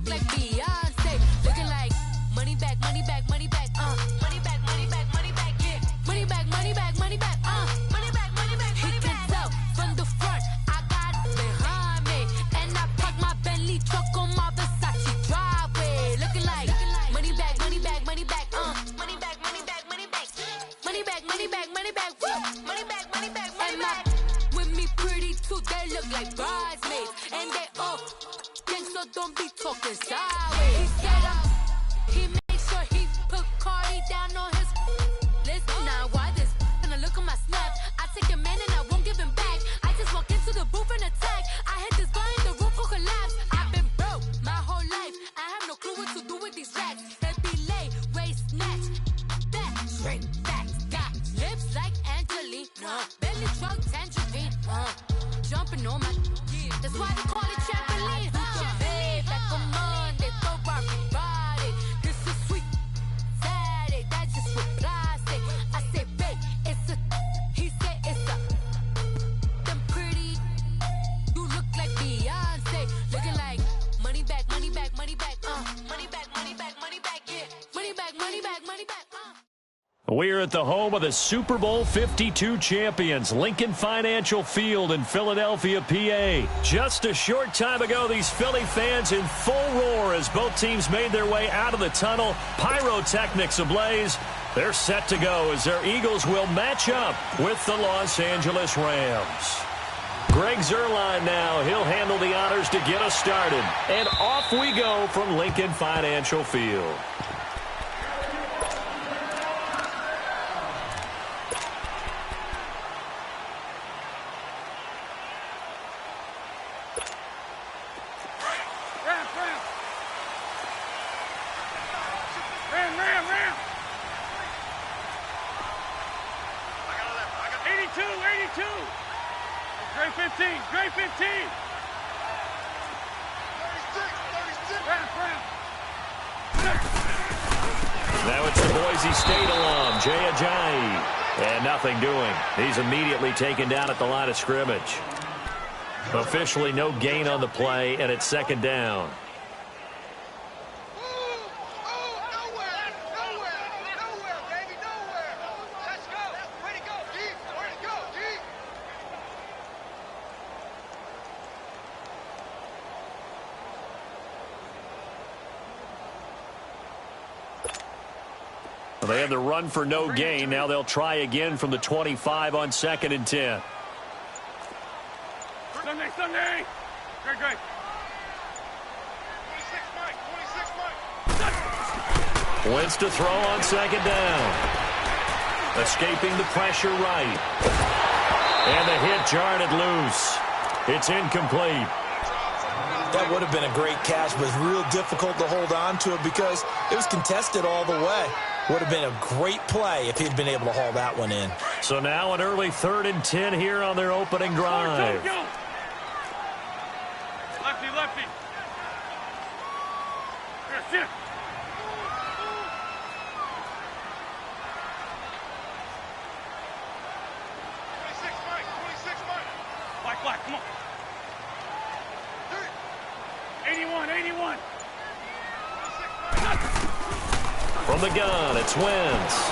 like Beyonce. Looking like money back, money back, money back, money back, money back, money back, yeah. Money back, money back, money back, money back, money back, money back. He can tell from the front, I got it behind me. And I park my Bentley truck on my Versace driveway. Looking like money back, money back, money back, money back, money back, money back. Money back, money back, money back, money back, money back, money back. With me pretty too, they look like bridesmaids. And they all gang, so don't be talking sideways. He said he made sure he put Cardi down on his list. Now why this? And I look at my snap, I take a man and I won't give him back. I just walk into the booth and attack. I hit this guy in the roof will collapse. I've been broke my whole life. I have no clue what to do with these racks. That be lay, waist snatch, back, straight back. Got lips like Angelina, belly truck tangerine, jumping on my. That's why they call it trampoline. Babe, like a Monday, throw everybody. This is sweet Saturday, that's just what plastic. I say, babe, it's a. He said it's a. Them pretty. You look like Beyonce. Looking like money back, money back, money back, money back, money back, money back, yeah. Money back, money back, money back, We're at the home of the Super Bowl 52 champions, Lincoln Financial Field in Philadelphia, PA. Just a short time ago, these Philly fans in full roar as both teams made their way out of the tunnel. Pyrotechnics ablaze. They're set to go as their Eagles will match up with the Los Angeles Rams. Greg Zuerlein now. He'll handle the honors to get us started. And off we go from Lincoln Financial Field. Now it's the Boise State alum, Jay Ajayi. And nothing doing. He's immediately taken down at the line of scrimmage. Officially no gain on the play, and it's second down. They had the run for no gain. Now they'll try again from the 25 on 2nd and 10. Sunday. Great. 26 Mike. Wins to throw on 2nd down. Escaping the pressure right. And the hit jarred it loose. It's incomplete. That would have been a great catch, but it's real difficult to hold on to it because it was contested all the way. Would have been a great play if he'd been able to haul that one in. So now an early 3rd and 10 here on their opening drive. Lefty. Here, 26 Mike. Black, come on. 81. From the gun, it's Wentz.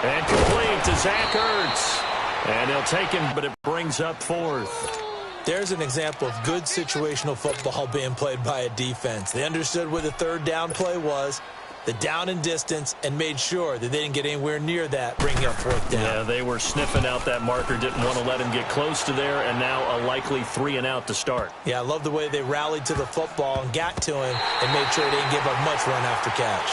And complete to Zach Ertz. And he'll take him, but it brings up 4th. There's an example of good situational football being played by a defense. They understood where the 3rd down play was, the down and distance, and made sure that they didn't get anywhere near that, bringing up 4th down. Yeah, they were sniffing out that marker, didn't want to let him get close to there, and now a likely 3 and out to start. Yeah, I love the way they rallied to the football and got to him and made sure they didn't give up much run after catch.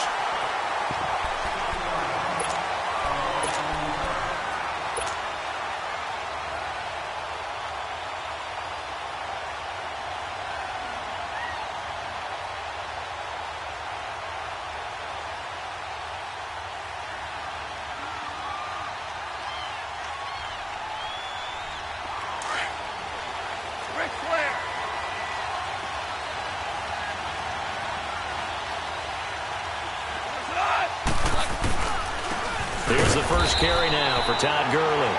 Here's the first carry now for Todd Gurley.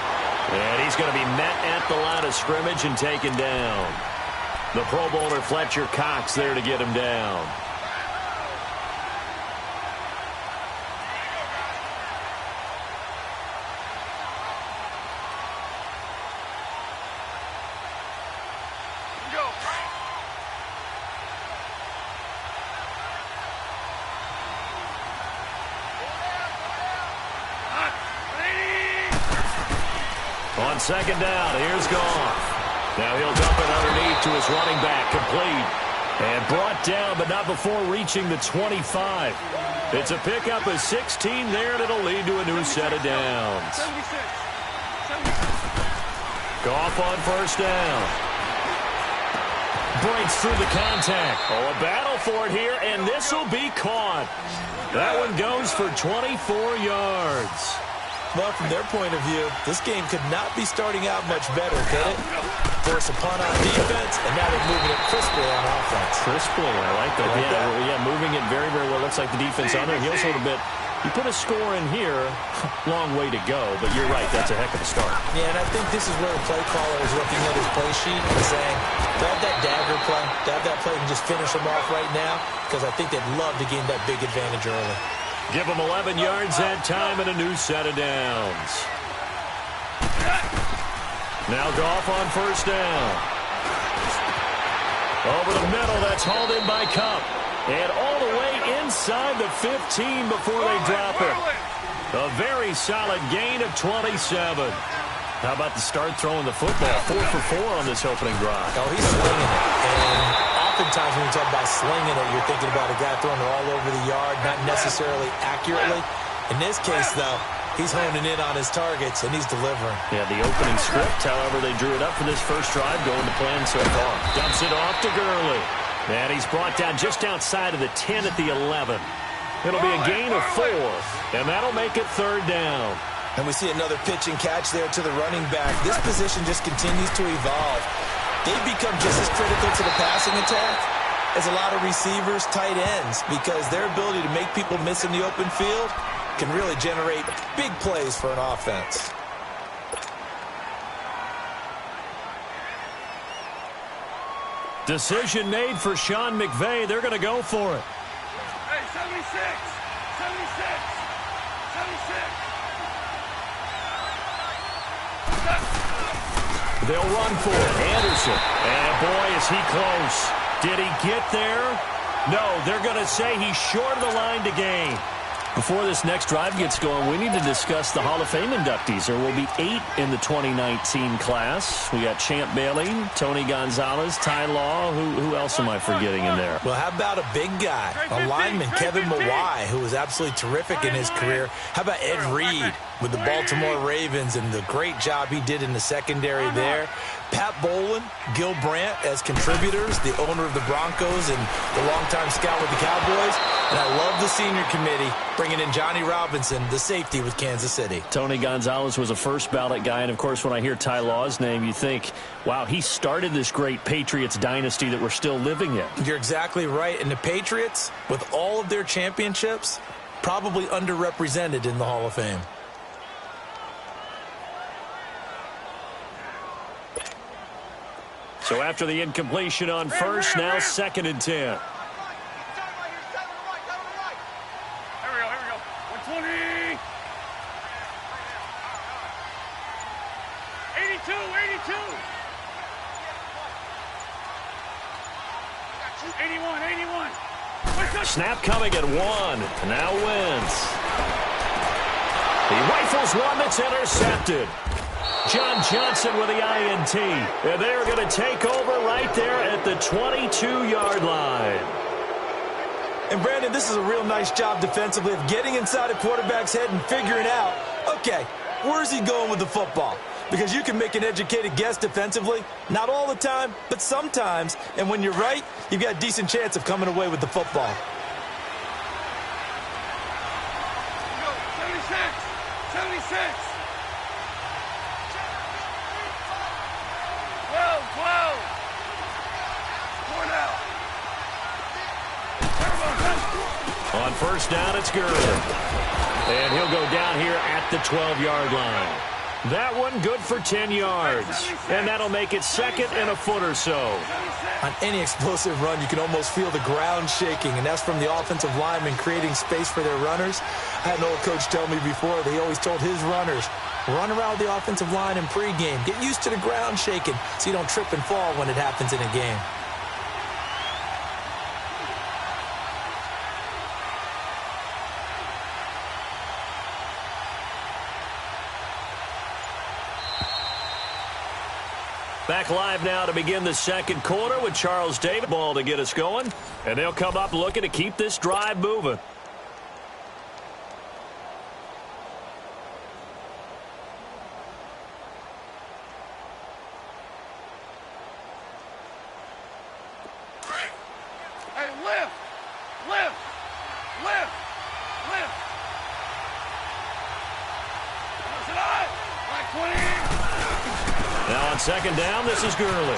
And he's going to be met at the line of scrimmage and taken down. The Pro Bowler Fletcher Cox there to get him down. On second down, here's Goff. Now he'll dump it underneath to his running back, complete. And brought down, but not before reaching the 25. It's a pickup of 16 there, and it'll lead to a new set of downs. 76. Goff on first down. Breaks through the contact. Oh, a battle for it here, and this will be caught. That one goes for 24 yards. Well, from their point of view, this game could not be starting out much better, could it? Force a punt on defense, and now they're moving it crisply on offense. Crisply, I like that. Yeah, moving it very, very well. Looks like the defense on their heels a little bit. You put a score in here, long way to go, but you're right, that's a heck of a start. Yeah, and I think this is where the play caller is looking at his play sheet and saying, grab that dagger play, grab that play and just finish them off right now, because I think they'd love to gain that big advantage early. Give them 11 yards that time and a new set of downs. Now Goff on first down. Over the middle, that's hauled in by Kupp. And all the way inside the 15 before they drop it. A very solid gain of 27. How about the start throwing the football? 4 for 4 on this opening drive. Oh, he's slinging it. And oftentimes when you talk about slinging it, you're thinking about a guy throwing it all over the yard, not necessarily accurately. In this case, though, he's honing in on his targets, and he's delivering. Yeah, the opening script, however, they drew it up for this first drive, going to plan so far. Dumps it off to Gurley. And he's brought down just outside of the 10 at the 11. It'll be a gain of 4, and that'll make it third down. And we see another pitch and catch there to the running back. This position just continues to evolve. They've become just as critical to the passing attack as a lot of receivers, tight ends, because their ability to make people miss in the open field can really generate big plays for an offense. Decision made for Sean McVay. They're going to go for it. Hey, 76. 76. 76. They'll run for it. Anderson. And boy, is he close. Did he get there? No, they're going to say he's short of the line to gain. Before this next drive gets going, we need to discuss the Hall of Fame inductees. There will be 8 in the 2019 class. We got Champ Bailey, Tony Gonzalez, Ty Law. Who else am I forgetting in there? Well, how about a big guy, a lineman, Kevin Mawai, who was absolutely terrific in his career. How about Ed Reed with the Baltimore Ravens and the great job he did in the secondary there. Pat Bowlen, Gil Brandt as contributors, the owner of the Broncos and the longtime scout with the Cowboys. And I love the senior committee bringing in Johnny Robinson, the safety with Kansas City. Tony Gonzalez was a first ballot guy. And, of course, when I hear Ty Law's name, you think, wow, he started this great Patriots dynasty that we're still living in. You're exactly right. And the Patriots, with all of their championships, probably underrepresented in the Hall of Fame. So after the incompletion on first, now 2nd and 10. Here we go. 120. 82. 81. 81. Snap coming at 1. Now Wentz. He rifles one that's intercepted. John Johnson with the INT. And they're going to take over right there at the 22-yard line. And, Brandon, this is a real nice job defensively of getting inside a quarterback's head and figuring out, okay, where's he going with the football? Because you can make an educated guess defensively. Not all the time, but sometimes. And when you're right, you've got a decent chance of coming away with the football. 76. 12. On first down, it's Gurley. And he'll go down here at the 12-yard line. That one good for 10 yards. And that'll make it 2nd and a foot or so. On any explosive run, you can almost feel the ground shaking, and that's from the offensive linemen creating space for their runners. I had an old coach tell me before, they always told his runners, run around the offensive line in pregame. Get used to the ground shaking so you don't trip and fall when it happens in a game. Back live now to begin the second quarter with Charles Davis ball to get us going. And they'll come up looking to keep this drive moving. Hey, lift! Lift! Lift! Lift! Listen up! Like 20! Now on second down, this is Gurley.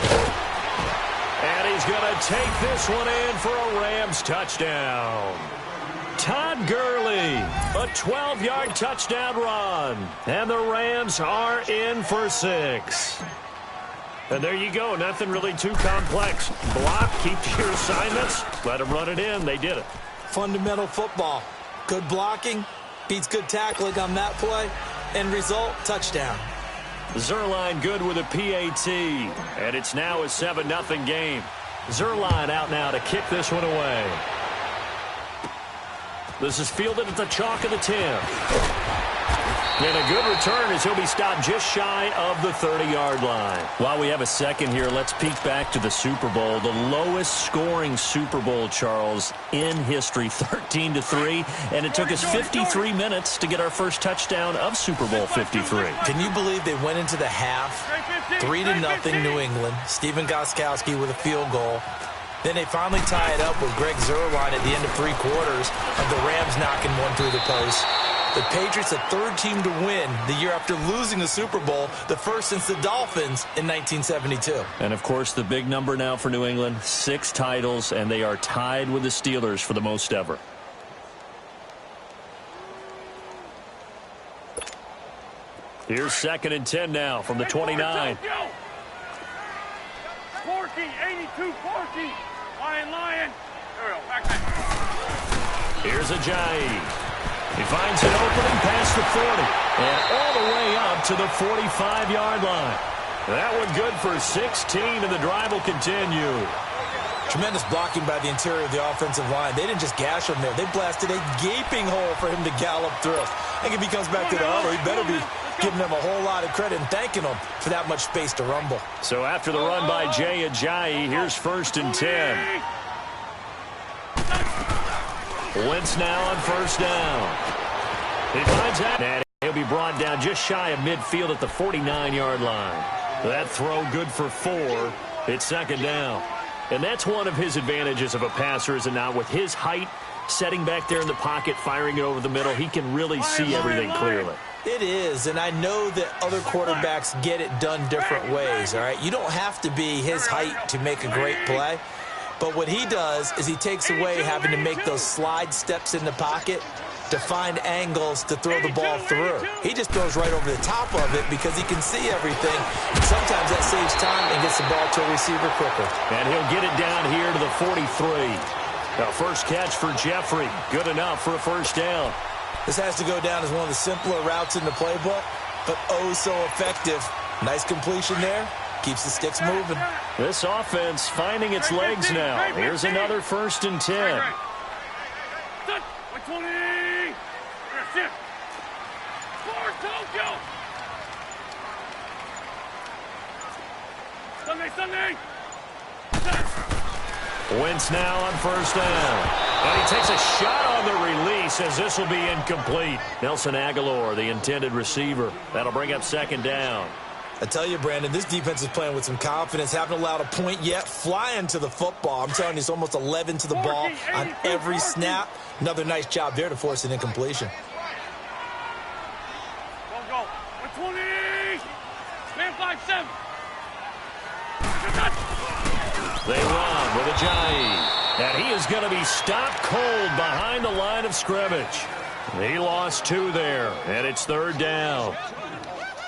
And he's going to take this one in for a Rams touchdown. Todd Gurley, a 12-yard touchdown run. And the Rams are in for 6. And there you go. Nothing really too complex. Block, keep to your assignments, let them run it in. They did it. Fundamental football. Good blocking beats good tackling on that play. End result, touchdown. Zuerlein good with a PAT. And it's now a 7-0 game. Zuerlein out now to kick this one away. This is fielded at the chalk of the 10. And a good return as he'll be stopped just shy of the 30-yard line. While we have a second here, let's peek back to the Super Bowl. The lowest scoring Super Bowl, Charles, in history, 13-3. And it took us 53 minutes to get our first touchdown of Super Bowl 53. Can you believe they went into the half, 3-0 New England, Stephen Gostkowski with a field goal. Then they finally tie it up with Greg Zuerlein at the end of 3 quarters, and the Rams knocking one through the post. The Patriots, the third team to win the year after losing the Super Bowl, the first since the Dolphins in 1972. And, of course, the big number now for New England, 6 titles, and they are tied with the Steelers for the most ever. Here's 2nd and 10 now from the 29. Porky, 82, Porky. Lion. There we go, back there. Here's Ajayi. He finds an opening past the 40 and all the way up to the 45-yard line. That one good for 16, and the drive will continue. Tremendous blocking by the interior of the offensive line. They didn't just gash him there. They blasted a gaping hole for him to gallop through. I think if he comes back to the huddle, he better be giving them a whole lot of credit and thanking them for that much space to rumble. So after the run by Jay Ajayi, here's 1st and 10. Wentz now on 1st down. He finds that, and he'll be brought down just shy of midfield at the 49-yard line. That throw good for 4. It's 2nd down. And that's one of his advantages of a passer, is it not? With his height, setting back there in the pocket, firing it over the middle, he can really see everything clearly. It is, and I know that other quarterbacks get it done different ways, all right? You don't have to be his height to make a great play. But what he does is he takes away having to make those slide steps in the pocket to find angles to throw the ball through. He just throws right over the top of it because he can see everything. And sometimes that saves time and gets the ball to a receiver quicker. And he'll get it down here to the 43. Now, first catch for Jeffrey. Good enough for a 1st down. This has to go down as one of the simpler routes in the playbook, but oh so effective. Nice completion there. Keeps the sticks moving. This offense finding its legs now. Here's another 1st and 10. Sunday. Wentz now on 1st down. And he takes a shot on the release as this will be incomplete. Nelson Aguilar, the intended receiver. That'll bring up 2nd down. I tell you, Brandon, this defense is playing with some confidence. Haven't allowed a point yet. Flying to the football. I'm telling you, it's almost 11 to the ball on every snap. Another nice job there to force an incompletion. Go. 120. Man 5-7. They run with Ajayi. And he is going to be stopped cold behind the line of scrimmage. He lost 2 there, and it's 3rd down.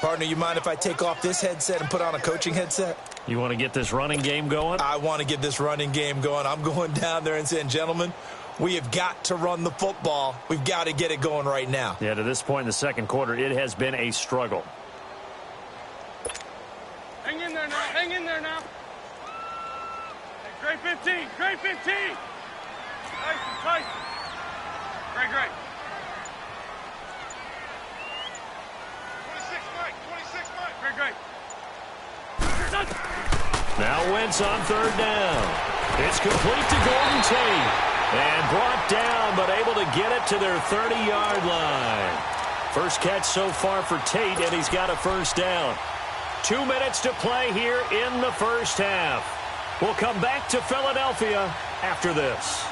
Partner, you mind if I take off this headset and put on a coaching headset? You want to get this running game going? I want to get this running game going. I'm going down there and saying, gentlemen, we have got to run the football. We've got to get it going right now. Yeah, to this point in the second quarter, it has been a struggle. Hang in there now. Hey, great 15. Tyson. Great. 26 Mike. Great. Now Wentz on third down. It's complete to Golden Tate. And brought down, but able to get it to their 30-yard line. First catch so far for Tate, and he's got a first down. 2 minutes to play here in the first half. We'll come back to Philadelphia after this.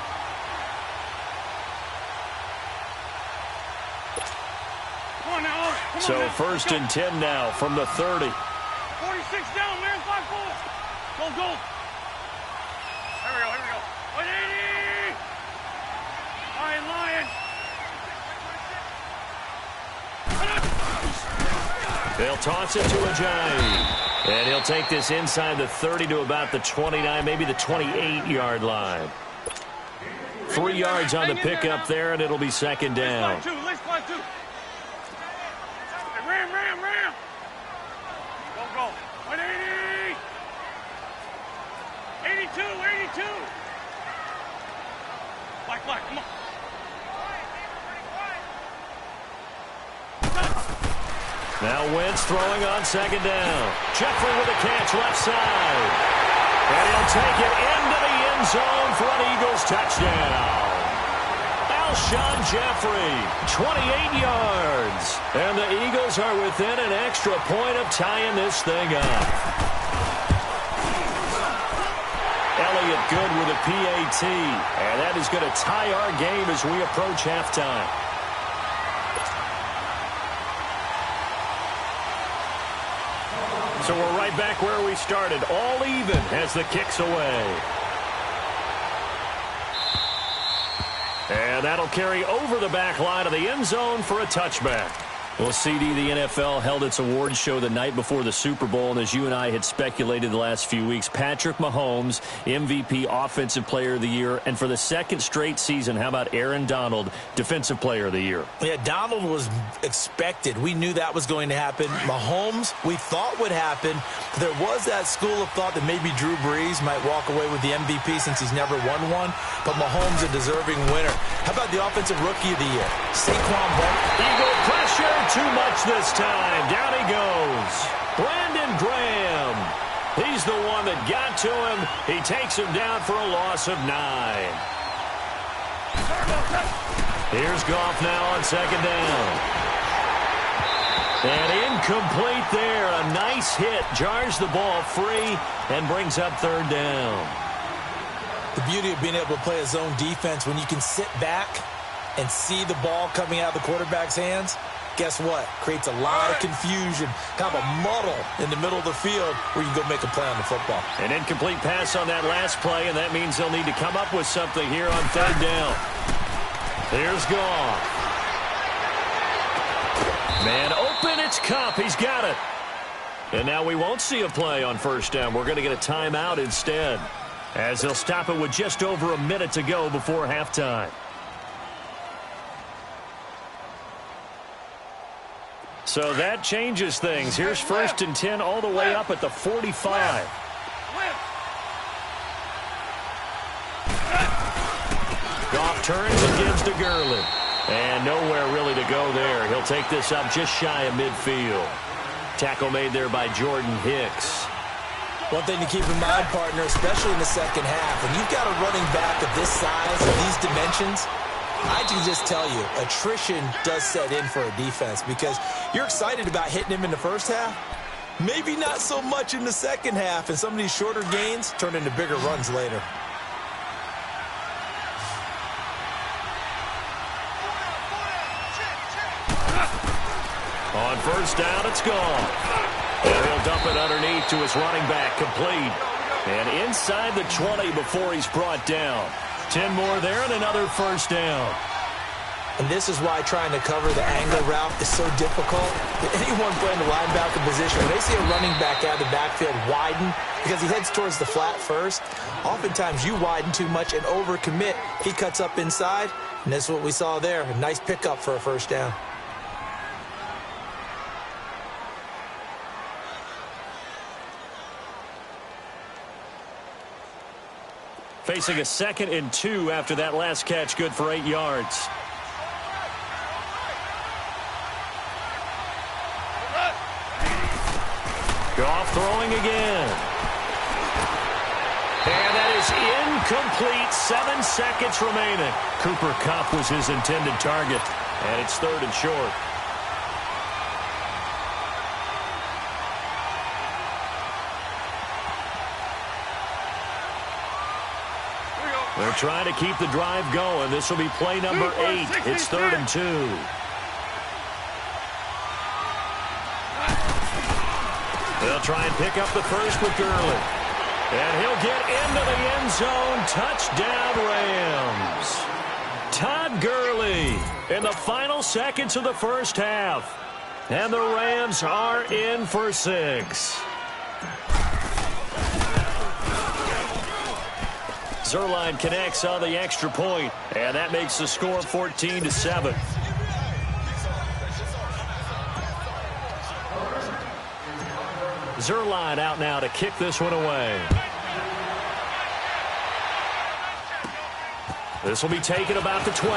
Come on now. Come So on now. first and 10 now from the 30. 46 down, man. 5 forward. Go. Here we go. 180. Lion. They'll toss it to Ajayi. And he'll take this inside the 30 to about the 29, maybe the 28-yard line. 3 yards on the pickup there, and it'll be second down. Let's fly two. Ram. Go. 180. 82. Black, come on. Now Wentz throwing on second down. Jeffrey with a catch left side. And he'll take it into the end zone for an Eagles touchdown. Alshon Jeffrey, 28 yards. And the Eagles are within an extra point of tying this thing up. Elliott good with a PAT. And that is going to tie our game as we approach halftime. So we're right back where we started, all even as the kick's away. And that'll carry over the back line of the end zone for a touchback. Well, CD, the NFL held its awards show the night before the Super Bowl, and as you and I had speculated the last few weeks, Patrick Mahomes, MVP, Offensive Player of the Year, and for the second straight season, how about Aaron Donald, Defensive Player of the Year? Yeah, Donald was expected. We knew that was going to happen. Mahomes, we thought would happen. There was that school of thought that maybe Drew Brees might walk away with the MVP since he's never won one, but Mahomes a deserving winner. How about the Offensive Rookie of the Year? Saquon Barkley. Eagle pressure, too much this time. Down he goes. Brandon Graham. He's the one that got to him. He takes him down for a loss of 9. Here's Goff now on second down. And incomplete there. A nice hit. Jars the ball free and brings up third down. The beauty of being able to play a zone defense when you can sit back and see the ball coming out of the quarterback's hands, guess what? Creates a lot of confusion, kind of a muddle in the middle of the field where you can go make a play on the football. An incomplete pass on that last play, and that means they'll need to come up with something here on third down. Here's Goff. Man open, it's Kupp. He's got it. And now we won't see a play on first down. We're going to get a timeout instead, as they'll stop it with just over a minute to go before halftime. So that changes things. Here's first and 10 all the way up at the 45. Goff turns and gives to Gurley. And nowhere really to go there. He'll take this up just shy of midfield. Tackle made there by Jordan Hicks. One thing to keep in mind, partner, especially in the second half, when you've got a running back of this size and these dimensions, I can just tell you, attrition does set in for a defense because you're excited about hitting him in the first half. Maybe not so much in the second half, and some of these shorter gains turn into bigger runs later. On first down, it's gone. And he'll dump it underneath to his running back, complete. And inside the 20 before he's brought down. 10 more there and another first down. And this is why trying to cover the angle route is so difficult. Anyone playing the linebacker position, when they see a running back out of the backfield widen, because he heads towards the flat first, oftentimes you widen too much and overcommit. He cuts up inside, and that's what we saw there. A nice pickup for a first down. Facing a 2nd and 2 after that last catch, good for 8 yards. Goff throwing again. Incomplete. 7 seconds remaining. Cooper Kupp was his intended target, and it's 3rd and short. They're trying to keep the drive going. This will be play number 8. It's 3rd and 2. They'll try and pick up the first with Gurley. And he'll get into the end zone. Touchdown, Rams. Todd Gurley in the final seconds of the first half. And the Rams are in for 6. Zerline connects on the extra point, and that makes the score 14-7. Zerline out now to kick this one away. This will be taken about the 12.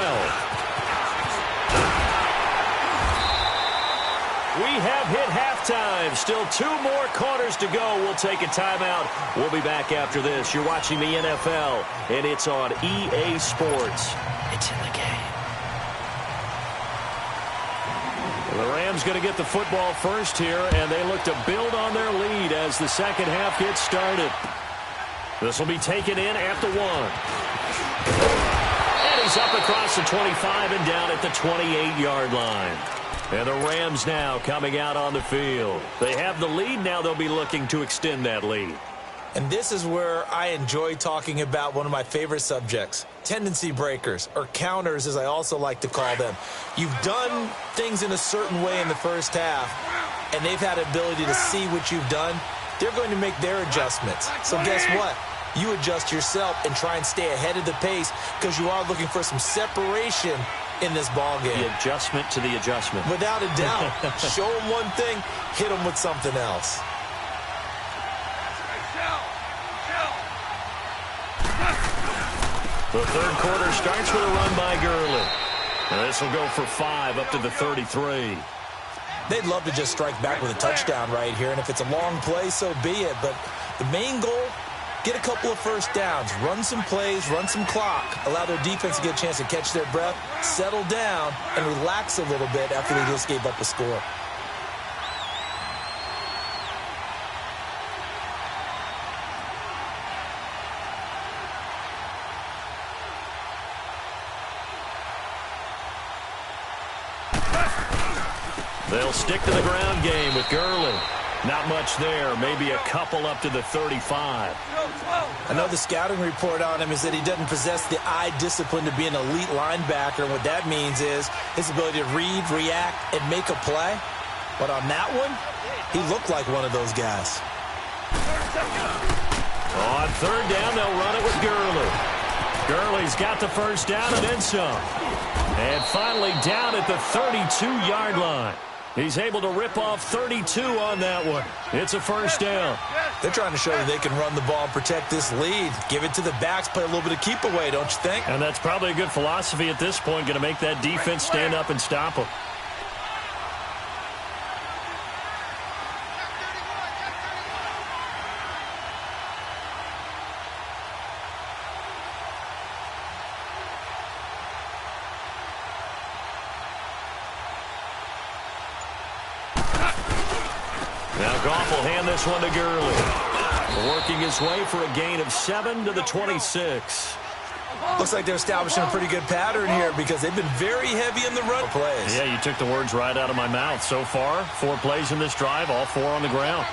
We have hit halftime. Still 2 more quarters to go. We'll take a timeout. We'll be back after this. You're watching the NFL, and it's on EA Sports. It's in the game. The Rams going to get the football first here, and they look to build on their lead as the second half gets started. This will be taken in at the 1. And he's up across the 25 and down at the 28-yard line. And the Rams now coming out on the field. They have the lead. Now they'll be looking to extend that lead. And this is where I enjoy talking about one of my favorite subjects, tendency breakers, or counters as I also like to call them. You've done things in a certain way in the first half, and they've had the ability to see what you've done. They're going to make their adjustments. So guess what? You adjust yourself and try and stay ahead of the pace because you are looking for some separation in this ball game. The adjustment to the adjustment. Without a doubt. Show them one thing, hit them with something else. The third quarter starts with a run by Gurley. And this will go for 5 up to the 33. They'd love to just strike back with a touchdown right here, and if it's a long play, so be it. But the main goal, get a couple of first downs, run some plays, run some clock, allow their defense to get a chance to catch their breath, settle down, and relax a little bit after they just gave up a score. They'll stick to the ground game with Gurley. Not much there, maybe a couple up to the 35. I know the scouting report on him is that he doesn't possess the eye discipline to be an elite linebacker. And what that means is his ability to read, react, and make a play. But on that one, he looked like one of those guys. On third down, they'll run it with Gurley. Gurley's got the first down and then some. And finally down at the 32-yard line. He's able to rip off 32 on that one. It's a first down. They're trying to show that they can run the ball and protect this lead. Give it to the backs, play a little bit of keep away, don't you think? And that's probably a good philosophy at this point, going to make that defense stand up and stop them. Now Goff will hand this one to Gurley. Working his way for a gain of 7 to the 26. Looks like they're establishing a pretty good pattern here because they've been very heavy in the run plays. Yeah, you took the words right out of my mouth. So far, 4 plays in this drive, all 4 on the ground.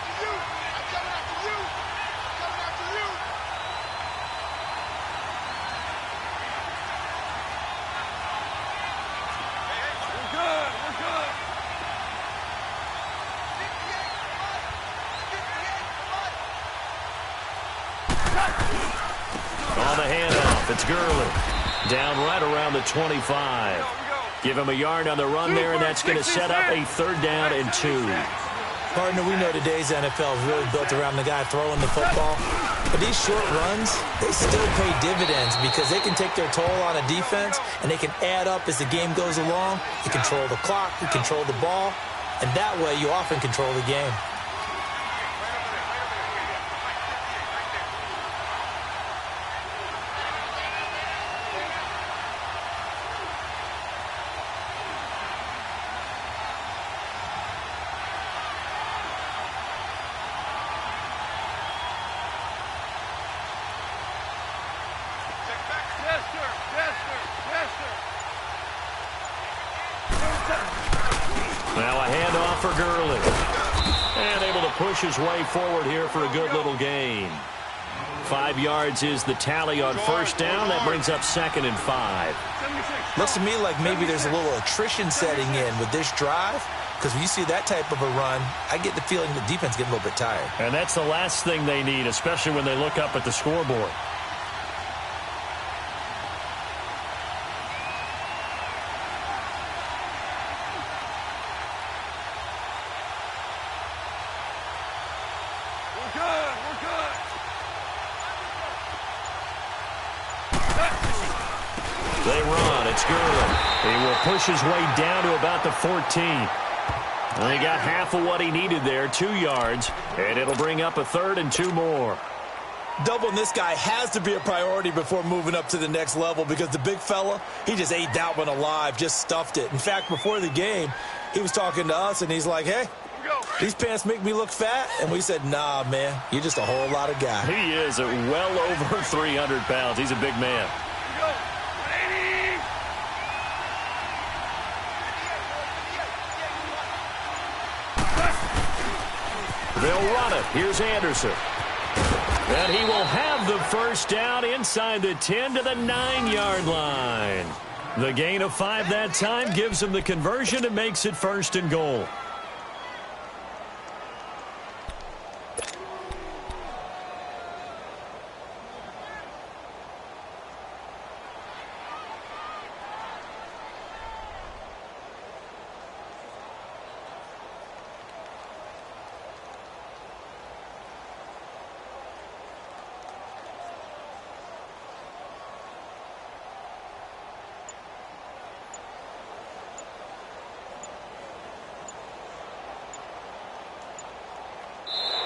On the handoff, it's Gurley. Down right around the 25. Give him a yard on the run there, and that's going to set up a third down and 2. Partner, we know today's NFL is really built around the guy throwing the football. But these short runs, they still pay dividends because they can take their toll on a defense, and they can add up as the game goes along. You control the clock, you control the ball, and that way you often control the game. Now a handoff for Gurley. And able to push his way forward here for a good little gain. 5 yards is the tally on first down. That brings up 2nd and 5. Looks to me like maybe there's a little attrition setting in with this drive, because when you see that type of a run, I get the feeling the defense getting a little bit tired. And that's the last thing they need, especially when they look up at the scoreboard. They run. It's Gurley. He will push his way down to about the 14. And he got half of what he needed there, 2 yards. And it'll bring up a 3rd and 2 more. Doubling this guy has to be a priority before moving up to the next level, because the big fella, he just ate that one alive, just stuffed it. In fact, before the game, he was talking to us, and he's like, hey, these pants make me look fat. And we said, nah, man, you're just a whole lot of guy. He is well over 300 pounds. He's a big man. They'll run it. Here's Anderson. And he will have the first down inside the 10 to the 9-yard line. The gain of 5 that time gives him the conversion and makes it 1st and goal.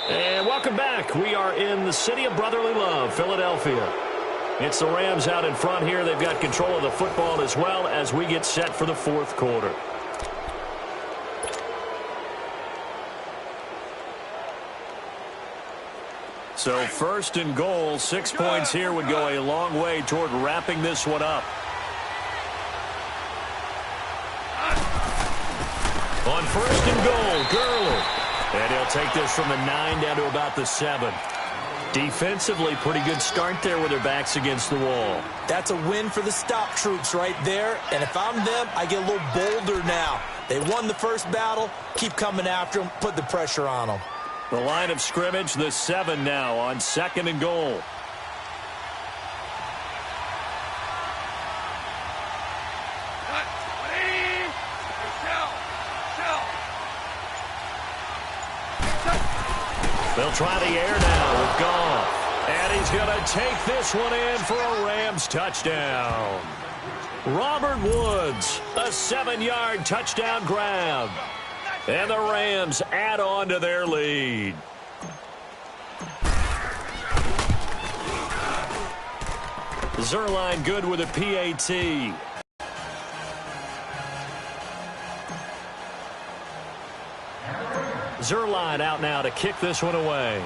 And welcome back. We are in the city of brotherly love, Philadelphia. It's the Rams out in front here. They've got control of the football as well as we get set for the 4th quarter. So 1st and goal, 6 points here would go a long way toward wrapping this one up. On 1st and goal, Gurley. And he'll take this from the 9 down to about the 7. Defensively, pretty good start there with their backs against the wall. That's a win for the stop troops right there. And if I'm them, I get a little bolder now. They won the first battle. Keep coming after them. Put the pressure on them. The line of scrimmage, the 7 now on 2nd and goal. They'll try the air now with Goff. And he's going to take this one in for a Rams touchdown. Robert Woods, a 7-yard touchdown grab. And the Rams add on to their lead. Zerline good with a PAT. Zerline out now to kick this one away.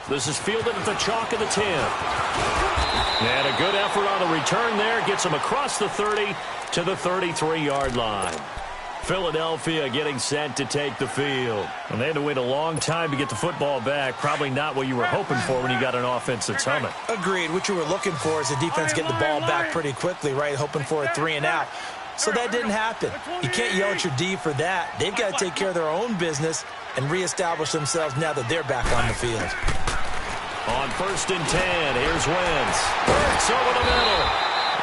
This is fielded at the chalk of the 10. And a good effort on the return there. Gets him across the 30 to the 33-yard line. Philadelphia getting set to take the field. And they had to wait a long time to get the football back. Probably not what you were hoping for when you got an offense that's humming. Agreed. What you were looking for is the defense getting the ball back pretty quickly, right? Hoping for a 3-and-out. So that didn't happen. You can't yell at your D for that. They've got to take care of their own business and reestablish themselves now that they're back on the field. On 1st and 10, here's Wentz. Hurts over the middle.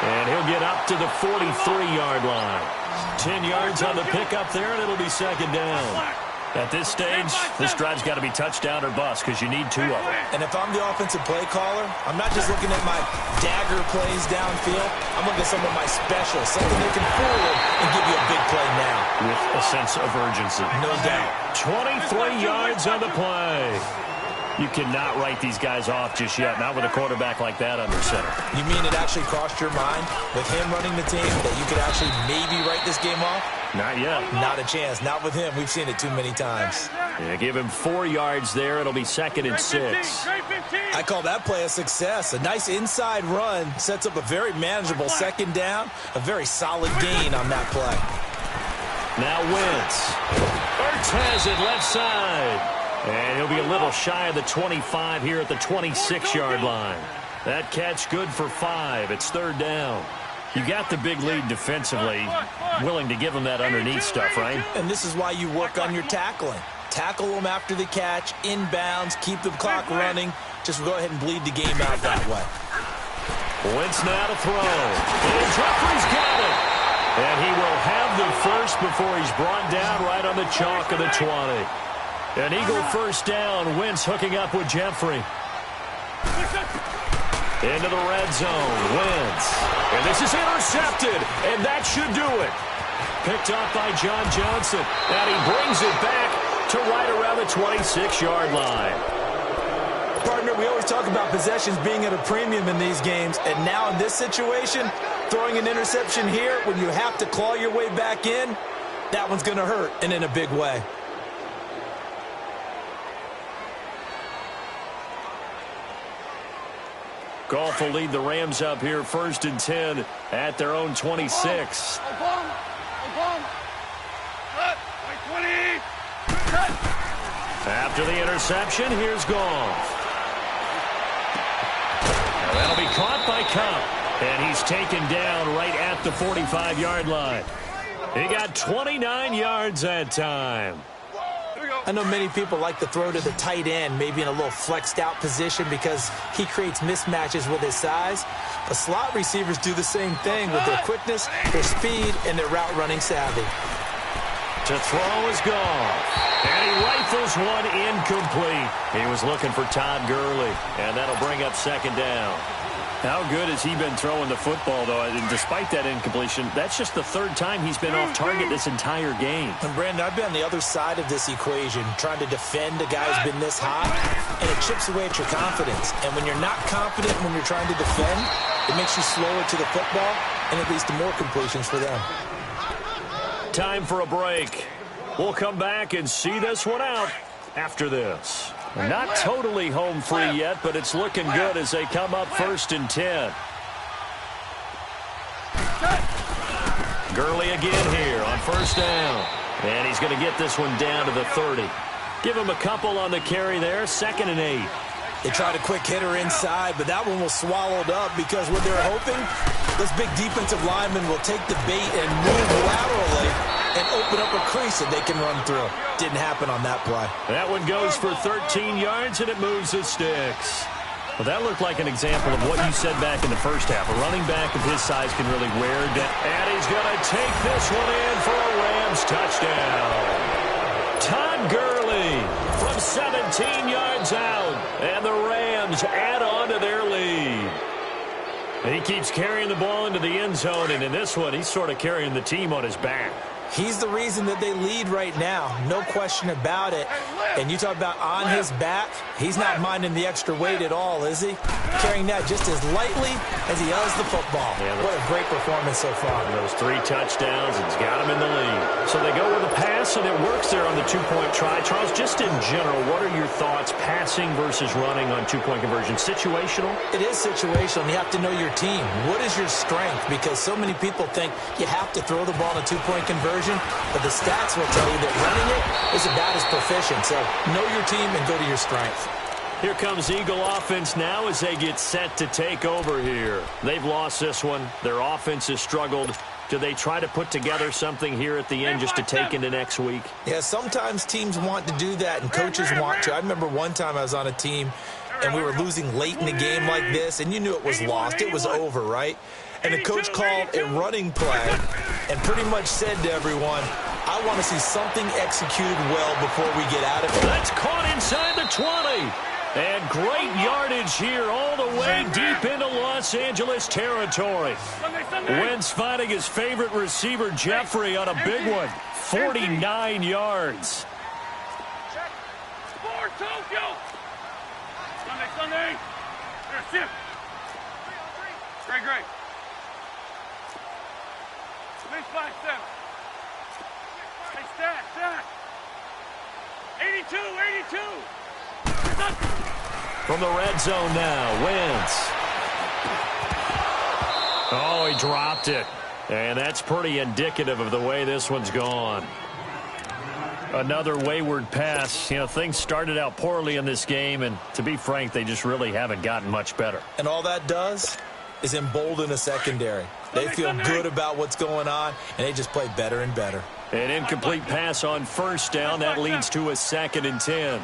And he'll get up to the 43-yard line. 10 yards on the pickup there, and it'll be 2nd down. At this stage, this drive's got to be touchdown or bust because you need 2 of them. And if I'm the offensive play caller, I'm not just looking at my dagger plays downfield. I'm looking at some of my specials, something they can forward and give you a big play now. With a sense of urgency. No doubt. 23 yards on the play. You cannot write these guys off just yet, not with a quarterback like that under center. You mean it actually crossed your mind with him running the team that you could actually maybe write this game off? Not yet. Not a chance. Not with him. We've seen it too many times. Yeah, give him 4 yards there. It'll be 2nd and 6. I call that play a success. A nice inside run sets up a very manageable 2nd down. A very solid gain on that play. Now Wentz. Ertz has it left side. And he'll be a little shy of the 25 here at the 26-yard line. That catch good for 5. It's 3rd down. You got the big lead defensively. Willing to give them that underneath stuff, right? And this is why you work on your tackling. Tackle them after the catch, inbounds, keep the clock running. Just go ahead and bleed the game out that way. Wentz now to throw. And Jeffrey's got it. And he will have the first before he's brought down right on the chalk of the 20. An Eagle first down. Wentz hooking up with Jeffrey. Into the red zone. Wentz. And this is intercepted. And that should do it. Picked up by John Johnson. And he brings it back to right around the 26-yard line. Partner, we always talk about possessions being at a premium in these games. And now in this situation, throwing an interception here when you have to claw your way back in, that one's going to hurt, and in a big way. Goff will lead the Rams up here 1st and 10 at their own 26. After the interception, here's Goff. That'll be caught by Kupp, and he's taken down right at the 45-yard line. He got 29 yards that time. I know many people like to throw to the tight end, maybe in a little flexed out position because he creates mismatches with his size. But slot receivers do the same thing with their quickness, their speed, and their route running savvy. To throw is Goff. And he rifles one incomplete. He was looking for Todd Gurley, and that'll bring up 2nd down. How good has he been throwing the football, though? And despite that incompletion, that's just the 3rd time he's been off target this entire game. And, Brandon, I've been on the other side of this equation, trying to defend a guy who's been this hot, and it chips away at your confidence. And when you're not confident when you're trying to defend, it makes you slower to the football, and it leads to more completions for them. Time for a break. We'll come back and see this one out after this. Not totally home free yet, but it's looking good as they come up 1st and 10. Gurley again here on 1st down. And he's going to get this one down to the 30. Give him a couple on the carry there, 2nd and 8. They tried a quick hitter inside, but that one was swallowed up because what they're hoping, those big defensive linemen will take the bait and move laterally and open up a crease that they can run through. Didn't happen on that play. That one goes for 13 yards, and it moves the sticks. Well, that looked like an example of what you said back in the first half. A running back of his size can really wear down. And he's going to take this one in for a Rams touchdown. Todd Gurley from 17 yards out, and the Rams add on to their lead. And he keeps carrying the ball into the end zone, and in this one, he's sort of carrying the team on his back. He's the reason that they lead right now, no question about it. And you talk about on his back, he's not minding the extra weight at all, is he? Carrying that just as lightly as he does the football. Yeah, what a great performance so far. Those 3 touchdowns, it's got him in the lead. So they go with a pass, and it works there on the 2-point try. Charles, just in general, what are your thoughts passing versus running on 2-point conversion? Situational? It is situational, and you have to know your team. What is your strength? Because so many people think you have to throw the ball in a 2-point conversion. But the stats will tell you that running it is about as proficient. So know your team and go to your strength. Here comes Eagle offense now as they get set to take over here. They've lost this one. Their offense has struggled. Do they try to put together something here at the end just to take into next week? Yeah, sometimes teams want to do that and coaches want to. I remember one time I was on a team and we were losing late in the game like this, and you knew it was lost. It was over, right? And the coach called a running play and pretty much said to everyone, I want to see something executed well before we get out of it. That's caught inside the 20. And great yardage here all the way deep into Los Angeles territory. Wentz finding his favorite receiver, Jeffrey, on a big one. 49 yards. For Tokyo. Sunday. There's shift. Great. Mid 5-7. Hey, stack. 82, 82. From the red zone now, Wentz. Oh, he dropped it. And that's pretty indicative of the way this one's gone. Another wayward pass. You know, things started out poorly in this game, and to be frank, they just really haven't gotten much better. And all that does is embolden a secondary. They feel good about what's going on, and they just play better and better. An incomplete pass on first down. That leads to a 2nd and 10.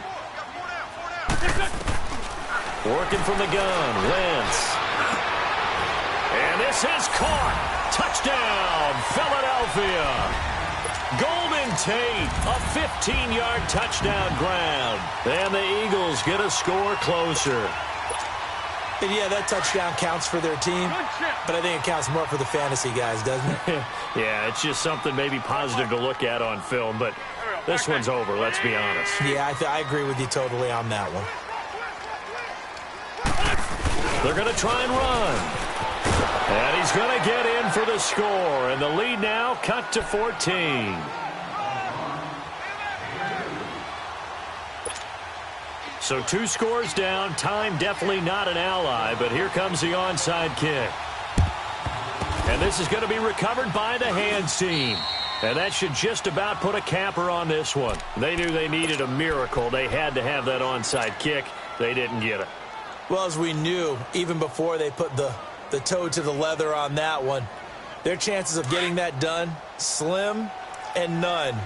Working from the gun, Wentz. And this is caught. Touchdown, Philadelphia. Golden Tate, a 15-yard touchdown grab. And the Eagles get a score closer. And yeah, that touchdown counts for their team, but I think it counts more for the fantasy guys, doesn't it? Yeah, it's just something maybe positive to look at on film, but this one's over, let's be honest. Yeah, I agree with you totally on that one. They're going to try and run. And he's going to get in for the score, and the lead now cut to 14. So 2 scores down. Time definitely not an ally, but here comes the onside kick. And this is going to be recovered by the hands team. And that should just about put a capper on this one. They knew they needed a miracle. They had to have that onside kick. They didn't get it. Well, as we knew, even before they put the toe to the leather on that one, their chances of getting that done, slim and none.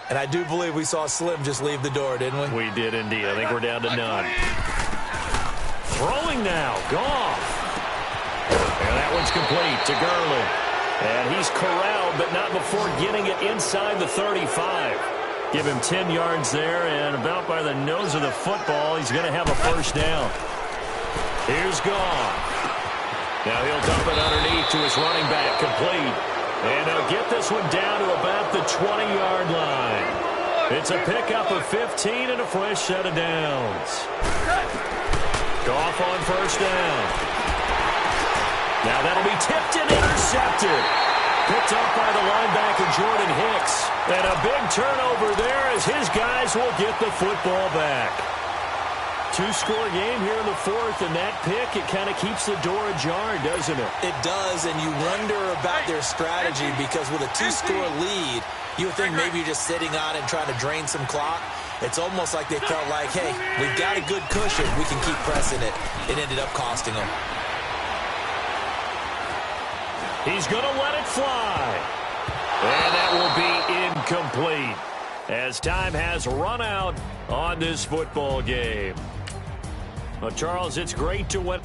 And I do believe we saw Slim just leave the door, didn't we? We did indeed. I think we're down to none. Throwing now, Goff. And that one's complete to Gurley. And he's corralled, but not before getting it inside the 35. Give him 10 yards there, and about by the nose of the football, he's going to have a first down. Here's Goff. Now he'll dump it underneath to his running back, complete. And they'll get this one down to about the 20-yard line. It's a pickup of 15 and a fresh set of downs. Goff on first down. Now that'll be tipped and intercepted. Picked up by the linebacker, Jordan Hicks. And a big turnover there as his guys will get the football back. 2-score game here in the 4th, and that pick, it kind of keeps the door ajar, doesn't it? It does, and you wonder about their strategy because with a 2-score lead, you would think maybe you're just sitting on it and trying to drain some clock. It's almost like they felt like, hey, we've got a good cushion. We can keep pressing it. It ended up costing them. He's going to let it fly. And that will be incomplete as time has run out on this football game. Well, Charles, it's great to win.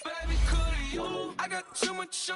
Baby, could you? I got too much.